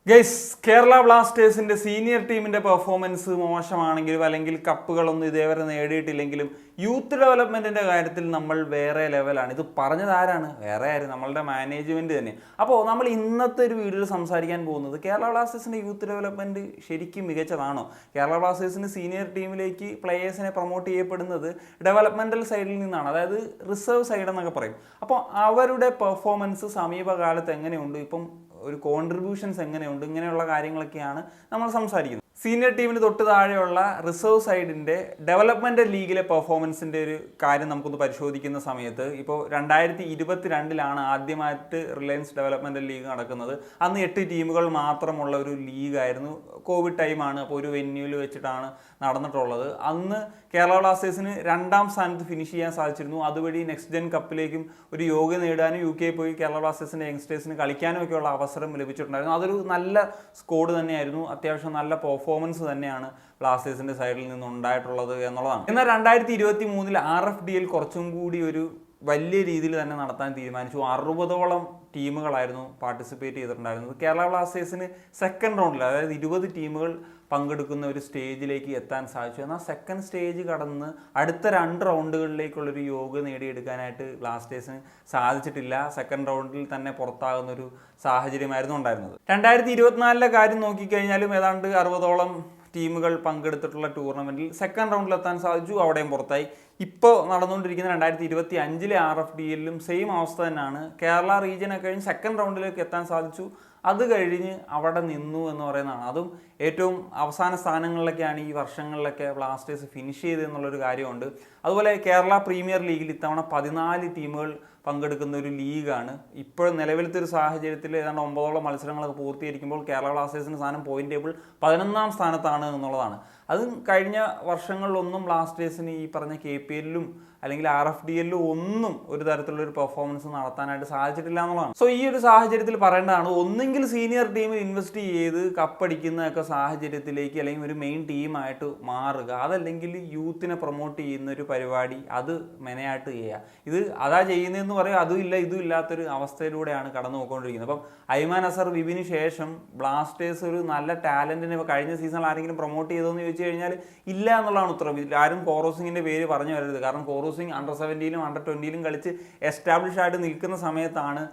Guys, Kerala ബ്ലാസ്റ്റേഴ്സിന്റെ senior ടീമിന്റെ performance മോശമാണെങ്കിലും അല്ലെങ്കിൽ കപ്പുകളൊന്നും ഇതേവരെ നേടിയിട്ടില്ലെങ്കിലും യൂത്ത് ഡെവലപ്മെന്റിന്റെ കാര്യത്തിൽ നമ്മൾ വേറെ ലെവലാണ്. ഇത് പറഞ്ഞത് ആരാണ്? വേറെ ആരും, നമ്മളുടെ മാനേജ്മെന്റ് തന്നെ. അപ്പോൾ നമ്മൾ ഇന്നത്തെ ഒരു വീഡിയോയിൽ സംസാരിക്കാൻ പോകുന്നത് കേരള ബ്ലാസ്റ്റേഴ്സിന്റെ യൂത്ത് ഡെവലപ്മെന്റ് ശരിക്കും മികച്ചതാണോ? കേരള ബ്ലാസ്റ്റേഴ്സിന് സീനിയർ ടീമിലേക്ക് പ്ലേയേഴ്സിനെ പ്രൊമോട്ട് ചെയ്യപ്പെടുന്നത് ഡെവലപ്മെന്റൽ സൈഡിൽ നിന്നാണ്, അതായത് റിസർവ് സൈഡ് എന്നൊക്കെ പറയും. അപ്പോൾ അവരുടെ പെർഫോമൻസ് സമീപകാലത്ത് എങ്ങനെയുണ്ട്, ഇപ്പം ഒരു കോൺട്രിബ്യൂഷൻസ് എങ്ങനെയുണ്ട്, ഇങ്ങനെയുള്ള കാര്യങ്ങളൊക്കെയാണ് നമ്മൾ സംസാരിക്കുന്നത്. സീനിയർ ടീമിന് തൊട്ട് താഴെയുള്ള റിസർവ് സൈഡിൻ്റെ ഡെവലപ്മെൻ്റൽ ലീഗിലെ പെർഫോമൻസിൻ്റെ ഒരു കാര്യം നമുക്കൊന്ന് പരിശോധിക്കുന്ന സമയത്ത്, ഇപ്പോൾ 2022 ആദ്യമായിട്ട് റിലയൻസ് ഡെവലപ്മെൻ്റൽ ലീഗ് നടക്കുന്നത്. അന്ന് 8 ടീമുകൾ മാത്രമുള്ള ഒരു ലീഗായിരുന്നു. കോവിഡ് ടൈമാണ്, അപ്പോൾ ഒരു വെന്യൂവിൽ വെച്ചിട്ടാണ് നടന്നിട്ടുള്ളത്. അന്ന് കേരള ബ്ലാസ്റ്റേഴ്സിന് 2ാം സ്ഥാനത്ത് ഫിനിഷ് ചെയ്യാൻ സാധിച്ചിരുന്നു. അതുവഴി നെക്സ്റ്റ് ജെൻ കപ്പിലേക്കും ഒരു യോഗ്യത നേടാനും UK പോയി കേരള ബ്ലാസ്റ്റേഴ്സിൻ്റെ യങ്സ്റ്റേഴ്സിന് കളിക്കാനും ഒക്കെയുള്ള അവസരം ലഭിച്ചിട്ടുണ്ടായിരുന്നു. അതൊരു നല്ല സ്കോഡ് തന്നെയായിരുന്നു. അത്യാവശ്യം നല്ല പെർഫോമൻസ് തന്നെയാണ് ബ്ലാസ്റ്റേഴ്സിൻ്റെ സൈഡിൽ നിന്നുണ്ടായിട്ടുള്ളത് എന്നുള്ളതാണ്. എന്നാൽ 2023 RFDL കുറച്ചും കൂടി ഒരു വലിയ രീതിയിൽ തന്നെ നടത്താൻ തീരുമാനിച്ചു. 60ഓളം ടീമുകളായിരുന്നു പാർട്ടിസിപ്പേറ്റ് ചെയ്തിട്ടുണ്ടായിരുന്നത്. കേരള ബ്ലാസ്റ്റേഴ്സിന് സെക്കൻഡ് റൗണ്ടിൽ, അതായത് 20 ടീമുകൾ പങ്കെടുക്കുന്ന ഒരു സ്റ്റേജിലേക്ക് എത്താൻ സാധിച്ചു. എന്നാൽ സെക്കൻഡ് സ്റ്റേജ് കടന്ന് അടുത്ത 2 റൗണ്ടുകളിലേക്കുള്ളൊരു യോഗ്യത നേടിയെടുക്കാനായിട്ട് ബ്ലാസ്റ്റേഴ്സിന് സാധിച്ചിട്ടില്ല. സെക്കൻഡ് റൗണ്ടിൽ തന്നെ പുറത്താകുന്ന ഒരു സാഹചര്യമായിരുന്നു ഉണ്ടായിരുന്നത്. 2024 കാര്യം നോക്കിക്കഴിഞ്ഞാലും ഏതാണ്ട് 60ഓളം ടീമുകൾ പങ്കെടുത്തിട്ടുള്ള ടൂർണമെൻറ്റിൽ സെക്കൻഡ് റൗണ്ടിൽ എത്താൻ സാധിച്ചു, അവിടെയും പുറത്തായി. ഇപ്പോൾ നടന്നുകൊണ്ടിരിക്കുന്ന 2025 RFDLലും സെയിം അവസ്ഥ തന്നെയാണ്. കേരള റീജിയനൊക്കെ കഴിഞ്ഞ് സെക്കൻഡ് റൗണ്ടിലേക്ക് എത്താൻ സാധിച്ചു, അത് കഴിഞ്ഞ് അവിടെ നിന്നു എന്ന് പറയുന്നതാണ്. അതും ഏറ്റവും അവസാന സ്ഥാനങ്ങളിലൊക്കെയാണ് ഈ വർഷങ്ങളിലൊക്കെ ബ്ലാസ്റ്റേഴ്സ് ഫിനിഷ് ചെയ്തെന്നുള്ളൊരു കാര്യമുണ്ട്. അതുപോലെ കേരള പ്രീമിയർ ലീഗിൽ ഇത്തവണ 14 ടീമുകൾ പങ്കെടുക്കുന്ന ഒരു ലീഗാണ്. ഇപ്പോൾ നിലവിലത്തെ ഒരു സാഹചര്യത്തിൽ ഏതാണ്ട് 9ഓളം മത്സരങ്ങളൊക്കെ പൂർത്തീകരിക്കുമ്പോൾ കേരള ബ്ലാസ്റ്റേഴ്സിന് സ്ഥാനം പോയിന്റ് ടേബിൾ 11ാം സ്ഥാനത്താണ് എന്നുള്ളതാണ്. അതും കഴിഞ്ഞ വർഷങ്ങളിലൊന്നും ബ്ലാസ്റ്റേഴ്സിന് ഈ പറഞ്ഞ KPLലും അല്ലെങ്കിൽ RFDLലും ഒന്നും ഒരു തരത്തിലുള്ളൊരു പെർഫോമൻസ് നടത്താനായിട്ട് സാധിച്ചിട്ടില്ല എന്നുള്ളതാണ്. സോ ഈ ഒരു സാഹചര്യത്തിൽ പറയേണ്ടതാണ്, ഒന്നെങ്കിൽ സീനിയർ ടീമിൽ ഇൻവെസ്റ്റ് ചെയ്ത് കപ്പടിക്കുന്നതൊക്കെ സാഹചര്യത്തിലേക്ക് അല്ലെങ്കിൽ ഒരു മെയിൻ ടീമായിട്ട് മാറുക, അതല്ലെങ്കിൽ യൂത്തിനെ പ്രൊമോട്ട് ചെയ്യുന്ന ഒരു പരിപാടി അത് മെനയായിട്ട് ചെയ്യുക. ഇത് അതാ ചെയ്യുന്നതെന്ന് പറയും, അതും ഇല്ല ഇതും ഇല്ലാത്തൊരു അവസ്ഥയിലൂടെയാണ് കടന്നു പോയിക്കൊണ്ടിരിക്കുന്നത്. അപ്പം ഐമാൻ അസർ വിബിന് ശേഷം ബ്ലാസ്റ്റേഴ്സ് ഒരു നല്ല ടാലൻറ്റിനെ കഴിഞ്ഞ സീസണിൽ ആരെങ്കിലും പ്രൊമോട്ട് ചെയ്തോന്ന് ചോദിച്ചു കഴിഞ്ഞാൽ ഇല്ല എന്നുള്ളതാണ് ഉത്തരം. ഇതിൽ ആരും കോറോസിങ്ങിൻ്റെ പേര് പറഞ്ഞു വരരുത്. കാരണം കോറോസിങ് അണ്ടർ 17ലും അണ്ടർ 20ലും കളിച്ച് എസ്റ്റാബ്ലിഷ് ആയിട്ട് നിൽക്കുന്ന സമയത്താണ്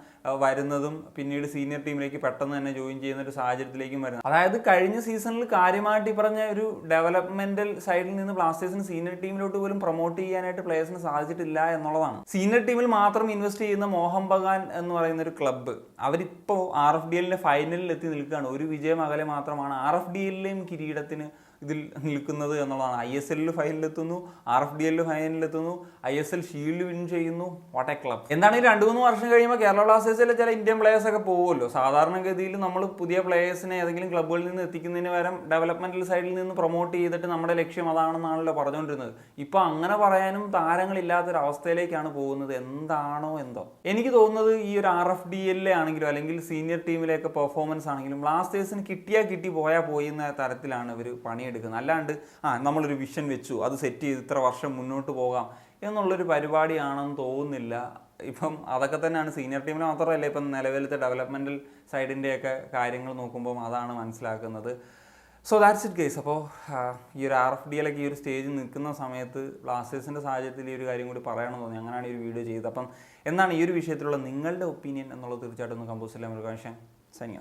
വരുന്നതും പിന്നീട് സീനിയർ ടീമിലേക്ക് പെട്ടെന്ന് തന്നെ ജോയിൻ ചെയ്യുന്ന ഒരു സാഹചര്യത്തിലേക്കും വരുന്നത്. അതായത് കഴിഞ്ഞ സീസണിൽ കാര്യമായിട്ട് ഈ പറഞ്ഞ ഒരു ഡെവലപ്മെന്റൽ സൈഡിൽ നിന്ന് ബ്ലാസ്റ്റേഴ്സിന് സീനിയർ ടീമിലോട്ട് പോലും പ്രൊമോട്ട് ചെയ്യാനായിട്ട് പ്ലേയേഴ്സിന് സാധിച്ചിട്ടില്ല എന്നുള്ളതാണ്. സീനിയർ ടീമിൽ മാത്രം ഇൻവെസ്റ്റ് ചെയ്യുന്ന മോഹൻ ബഗാൻ എന്ന് പറയുന്ന ഒരു ക്ലബ്ബ്, അവരിപ്പോൾ RFDLന്റെ ഫൈനലിൽ എത്തി നിൽക്കുകയാണ്. ഒരു വിജയം അകലെ മാത്രമാണ് RFDLലെയും കിരീടത്തിന് ഇതിൽ നിൽക്കുന്നത് എന്നുള്ളതാണ്. ISL ഫൈനലിലെത്തുന്നു, RFDL ഫൈനലിലെത്തുന്നു, ISL ഷീൽഡ് വിൻ ചെയ്യുന്നു. What a club! എന്താണെങ്കിൽ 2-3 വർഷം കഴിയുമ്പോൾ കേരള ബ്ലാസ്റ്റേഴ്സിലെ ചില ഇന്ത്യൻ പ്ലേയേഴ്സൊക്കെ പോകുമല്ലോ. സാധാരണഗതിയിൽ നമ്മൾ പുതിയ പ്ലേയേഴ്സിനെ ഏതെങ്കിലും ക്ലബ്ബുകളിൽ നിന്ന് എത്തിക്കുന്നതിന് പകരം ഡെവലപ്മെന്റൽ സൈഡിൽ നിന്ന് പ്രൊമോട്ട് ചെയ്തിട്ട് നമ്മുടെ ലക്ഷ്യം അതാണെന്നാണല്ലോ പറഞ്ഞുകൊണ്ടിരുന്നത്. ഇപ്പോൾ അങ്ങനെ പറയാനും താരങ്ങളില്ലാത്തൊരവസ്ഥയിലേക്കാണ് പോകുന്നത്. എന്താണോ എന്തോ. എനിക്ക് തോന്നുന്നത് ഈ ഒരു RFDL ആണെങ്കിലും അല്ലെങ്കിൽ സീനിയർ ടീമിലേക്ക് പെർഫോമൻസ് ആണെങ്കിലും ബ്ലാസ്റ്റേഴ്സിന് കിട്ടിയാൽ കിട്ടി പോയാൽ പോയി എന്ന തരത്തിലാണ് ഇവർ പണിയെടുക്കുന്നത്. അല്ലാണ്ട് നമ്മളൊരു വിഷൻ വെച്ചു, അത് സെറ്റ് ചെയ്ത് ഇത്ര വർഷം മുന്നോട്ട് പോകാം എന്നുള്ളൊരു പരിപാടിയാണെന്ന് തോന്നുന്നില്ല. ഇപ്പം അതൊക്കെ തന്നെയാണ് സീനിയർ ടീമിൽ മാത്രമല്ല, ഇപ്പം നിലവിലത്തെ ഡെവലപ്മെൻറ്റൽ സൈഡിൻ്റെയൊക്കെ കാര്യങ്ങൾ നോക്കുമ്പം അതാണ് മനസ്സിലാക്കുന്നത്. So that's it guys. അപ്പോൾ ഈ ഒരു RFDLൊക്കെ ഈ ഒരു സ്റ്റേജിൽ നിൽക്കുന്ന സമയത്ത് ബ്ലാസ്റ്റേഴ്സിൻ്റെ സാഹചര്യത്തിൽ ഈ ഒരു കാര്യം കൂടി പറയണമെന്ന് തോന്നി, അങ്ങനെയാണ് ഈ ഒരു വീഡിയോ ചെയ്തത്. അപ്പം എന്താണ് ഈ ഒരു വിഷയത്തിലുള്ള നിങ്ങളുടെ ഒപ്പീനിയൻ എന്നുള്ളത് തീർച്ചയായിട്ടും ഒന്ന് കമ്പോസ് ചെയ്യാൻ ഒരു കാര്യം സൈനിങ് ഓഫ്.